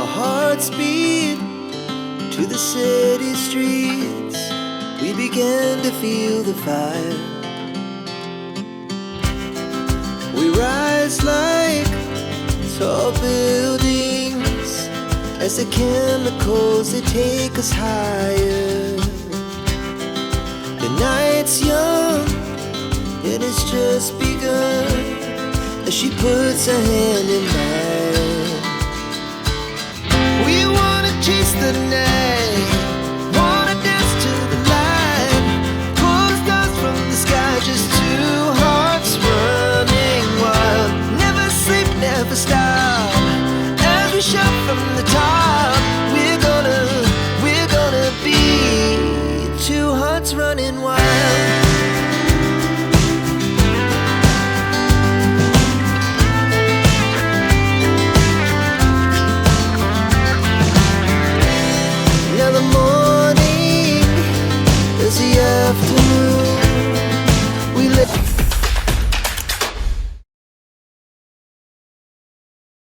Our hearts beat to the city streets. We began to feel the fire. We rise like tall buildings as the chemicals, they take us higher. The night's young, it has just begun as she puts her hand in mine.